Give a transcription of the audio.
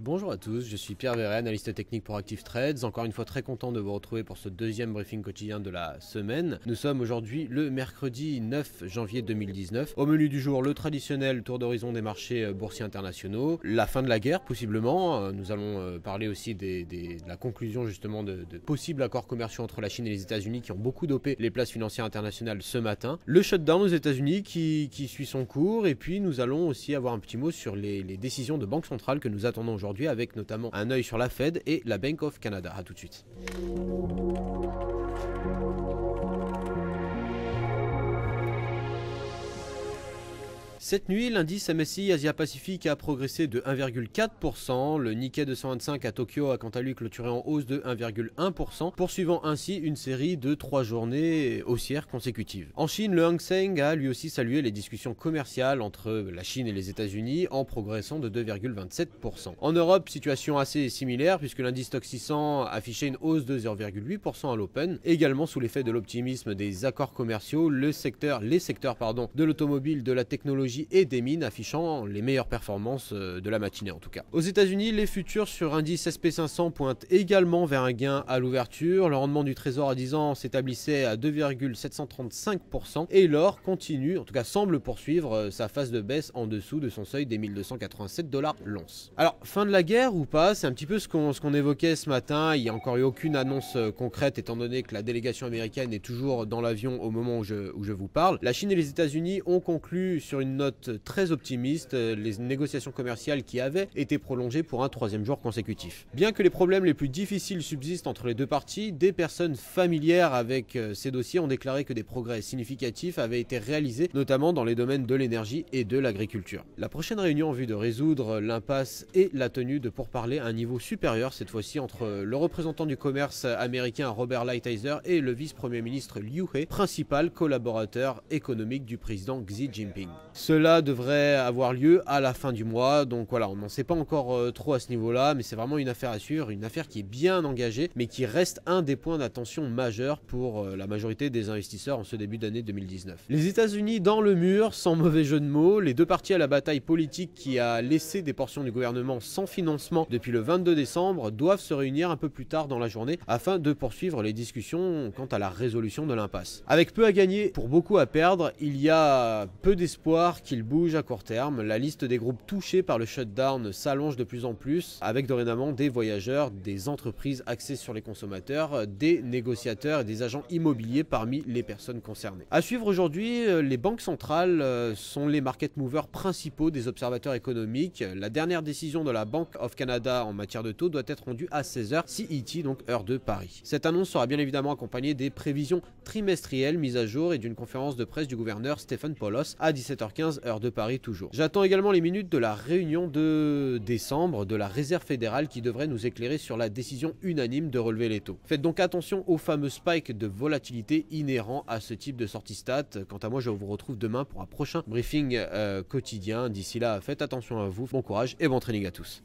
Bonjour à tous, je suis Pierre Verret, analyste technique pour Active Trades. Encore une fois très content de vous retrouver pour ce deuxième briefing quotidien de la semaine. Nous sommes aujourd'hui le mercredi 9 janvier 2019. Au menu du jour, le traditionnel tour d'horizon des marchés boursiers internationaux, la fin de la guerre possiblement. Nous allons parler aussi de la conclusion justement de possibles accords commerciaux entre la Chine et les États-Unis qui ont beaucoup dopé les places financières internationales ce matin. Le shutdown aux États-Unis qui suit son cours, et puis nous allons aussi avoir un petit mot sur les décisions de banque centrale que nous attendons aujourd'hui, avec notamment un œil sur la Fed et la Bank of Canada. A tout de suite. Cette nuit, l'indice MSCI Asia-Pacifique a progressé de 1,4%. Le Nikkei 225 à Tokyo a quant à lui clôturé en hausse de 1,1%, poursuivant ainsi une série de 3 journées haussières consécutives. En Chine, le Hang Seng a lui aussi salué les discussions commerciales entre la Chine et les États-Unis en progressant de 2,27%. En Europe, situation assez similaire puisque l'indice Stoxx 600 affichait une hausse de 0,8% à l'open. Également sous l'effet de l'optimisme des accords commerciaux, les secteurs de l'automobile, de la technologie et des mines affichant les meilleures performances de la matinée en tout cas. Aux États-Unis, les futurs sur indice SP500 pointent également vers un gain à l'ouverture. Le rendement du trésor à 10 ans s'établissait à 2,735% et l'or continue, en tout cas semble poursuivre sa phase de baisse en dessous de son seuil des 1287 $ l'once. Alors, fin de la guerre ou pas, c'est un petit peu ce qu'on évoquait ce matin. Il n'y a encore eu aucune annonce concrète étant donné que la délégation américaine est toujours dans l'avion au moment où je vous parle. La Chine et les États-Unis ont conclu sur une note très optimiste, les négociations commerciales qui avaient été prolongées pour un 3e jour consécutif. Bien que les problèmes les plus difficiles subsistent entre les deux parties, des personnes familières avec ces dossiers ont déclaré que des progrès significatifs avaient été réalisés, notamment dans les domaines de l'énergie et de l'agriculture. La prochaine réunion en vue de résoudre l'impasse est la tenue de pourparlers à un niveau supérieur, cette fois-ci entre le représentant du commerce américain Robert Lighthizer et le vice-premier ministre Liu He, principal collaborateur économique du président Xi Jinping. Cela devrait avoir lieu à la fin du mois, donc voilà, on n'en sait pas encore trop à ce niveau-là, mais c'est vraiment une affaire à suivre, une affaire qui est bien engagée, mais qui reste un des points d'attention majeurs pour la majorité des investisseurs en ce début d'année 2019. Les États-Unis dans le mur, sans mauvais jeu de mots, les deux parties à la bataille politique qui a laissé des portions du gouvernement sans financement depuis le 22 décembre doivent se réunir un peu plus tard dans la journée afin de poursuivre les discussions quant à la résolution de l'impasse. Avec peu à gagner pour beaucoup à perdre, il y a peu d'espoir qu'il bouge à court terme. La liste des groupes touchés par le shutdown s'allonge de plus en plus, avec dorénavant des voyageurs, des entreprises axées sur les consommateurs, des négociateurs et des agents immobiliers parmi les personnes concernées. À suivre aujourd'hui, les banques centrales sont les market movers principaux des observateurs économiques. La dernière décision de la Bank of Canada en matière de taux doit être rendue à 16h CET, donc heure de Paris. Cette annonce sera bien évidemment accompagnée des prévisions trimestrielles mises à jour et d'une conférence de presse du gouverneur Stephen Poloz à 17h15 heure de Paris toujours. J'attends également les minutes de la réunion de décembre de la Réserve fédérale qui devrait nous éclairer sur la décision unanime de relever les taux. Faites donc attention aux fameux spikes de volatilité inhérents à ce type de sortie stat. Quant à moi, je vous retrouve demain pour un prochain briefing quotidien. D'ici là, faites attention à vous, bon courage et bon trading à tous.